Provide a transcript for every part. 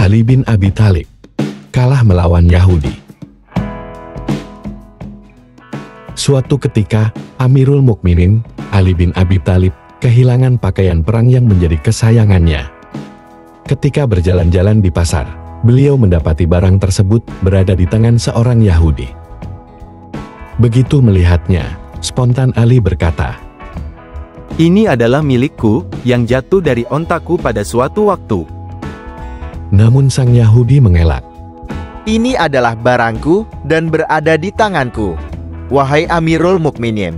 Ali bin Abi Thalib kalah melawan Yahudi. Suatu ketika, Amirul Mukminin, Ali bin Abi Thalib, kehilangan pakaian perang yang menjadi kesayangannya. Ketika berjalan-jalan di pasar, beliau mendapati barang tersebut berada di tangan seorang Yahudi. Begitu melihatnya, spontan Ali berkata, "Ini adalah milikku, yang jatuh dari ontaku pada suatu waktu." Namun sang Yahudi mengelak. Ini adalah barangku dan berada di tanganku, wahai Amirul Mukminin.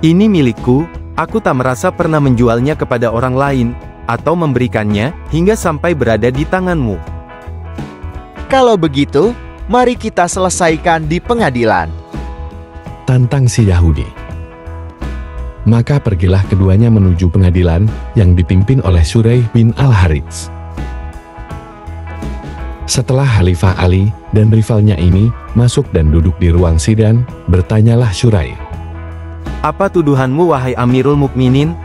"Ini milikku, aku tak merasa pernah menjualnya kepada orang lain, atau memberikannya, hingga sampai berada di tanganmu." Kalau begitu, mari kita selesaikan di pengadilan, tantang si Yahudi. Maka pergilah keduanya menuju pengadilan yang dipimpin oleh Shuraih bin Al-Harits. Setelah Khalifah Ali dan rivalnya ini masuk dan duduk di ruang sidang, bertanyalah Shuraih, "Apa tuduhanmu wahai Amirul Mukminin?"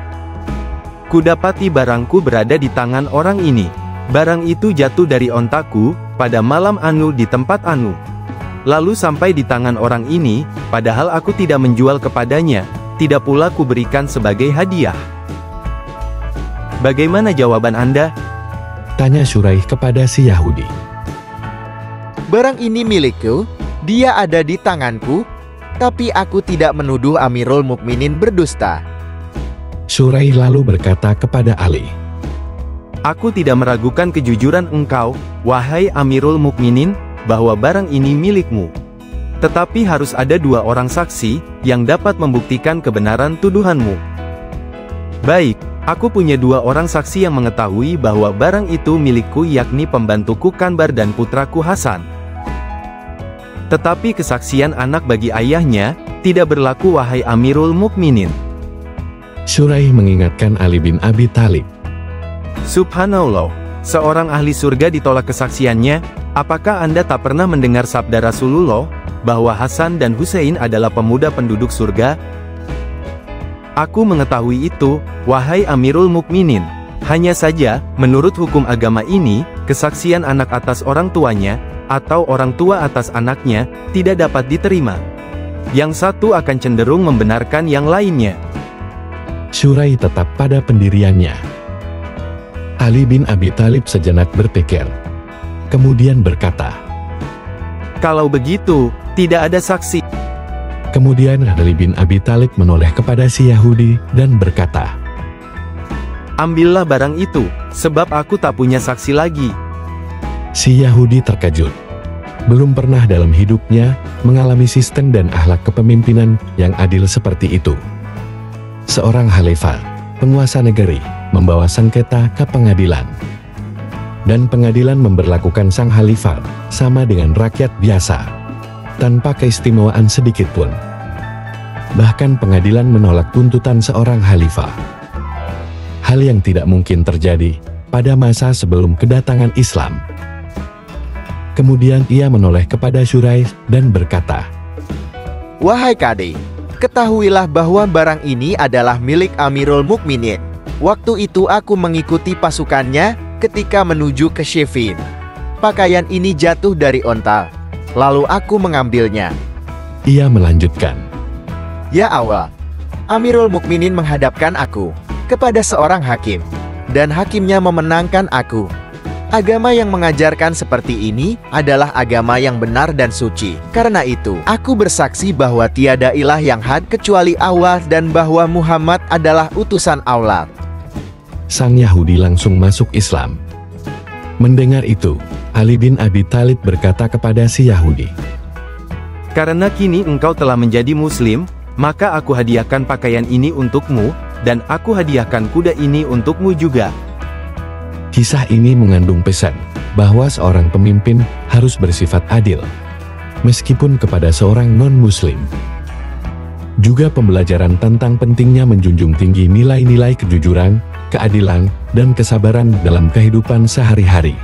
"Kudapati barangku berada di tangan orang ini. Barang itu jatuh dari ontaku, pada malam anu di tempat anu. Lalu sampai di tangan orang ini, padahal aku tidak menjual kepadanya, tidak pula kuberikan sebagai hadiah." "Bagaimana jawaban Anda?" tanya Shuraih kepada si Yahudi. barang ini milikku, dia ada di tanganku, tapi aku tidak menuduh Amirul Mukminin berdusta. Shuraih lalu berkata kepada Ali, "Aku tidak meragukan kejujuran engkau, wahai Amirul Mukminin, bahwa barang ini milikmu. Tetapi harus ada 2 orang saksi, yang dapat membuktikan kebenaran tuduhanmu." "Baik, aku punya 2 orang saksi yang mengetahui bahwa barang itu milikku, yakni pembantuku Kanbar dan putraku Hasan. Tetapi kesaksian anak bagi ayahnya, tidak berlaku wahai Amirul Mukminin." Shuraih mengingatkan Ali bin Abi Thalib. "Subhanallah, seorang ahli surga ditolak kesaksiannya. Apakah Anda tak pernah mendengar sabda Rasulullah, bahwa Hasan dan Husain adalah pemuda penduduk surga?" "Aku mengetahui itu, wahai Amirul Mukminin. Hanya saja, menurut hukum agama ini, kesaksian anak atas orang tuanya, atau orang tua atas anaknya, tidak dapat diterima. Yang satu akan cenderung membenarkan yang lainnya." Shuraih tetap pada pendiriannya. Ali bin Abi Thalib sejenak berpikir. Kemudian berkata, "Kalau begitu, tidak ada saksi." Kemudian Ali bin Abi Thalib menoleh kepada si Yahudi dan berkata, "Ambillah barang itu, sebab aku tak punya saksi lagi." Si Yahudi terkejut. Belum pernah dalam hidupnya mengalami sistem dan akhlak kepemimpinan yang adil seperti itu. Seorang khalifah, penguasa negeri, membawa sengketa ke pengadilan. Dan pengadilan memberlakukan sang khalifah sama dengan rakyat biasa, tanpa keistimewaan sedikit pun. Bahkan pengadilan menolak tuntutan seorang khalifah. Hal yang tidak mungkin terjadi pada masa sebelum kedatangan Islam. Kemudian ia menoleh kepada Shuraih dan berkata, "Wahai Kadi, ketahuilah bahwa barang ini adalah milik Amirul Mukminin. Waktu itu aku mengikuti pasukannya ketika menuju ke Siffin. Pakaian ini jatuh dari onta, lalu aku mengambilnya." Ia melanjutkan, "Ya Allah, Amirul Mukminin menghadapkan aku kepada seorang hakim, dan hakimnya memenangkan aku. Agama yang mengajarkan seperti ini adalah agama yang benar dan suci. Karena itu, aku bersaksi bahwa tiada ilah yang hak kecuali Allah dan bahwa Muhammad adalah utusan Allah." Sang Yahudi langsung masuk Islam. Mendengar itu, Ali bin Abi Thalib berkata kepada si Yahudi, "Karena kini engkau telah menjadi muslim, maka aku hadiahkan pakaian ini untukmu, dan aku hadiahkan kuda ini untukmu juga." Kisah ini mengandung pesan bahwa seorang pemimpin harus bersifat adil, meskipun kepada seorang non-muslim. Juga pembelajaran tentang pentingnya menjunjung tinggi nilai-nilai kejujuran, keadilan, dan kesabaran dalam kehidupan sehari-hari.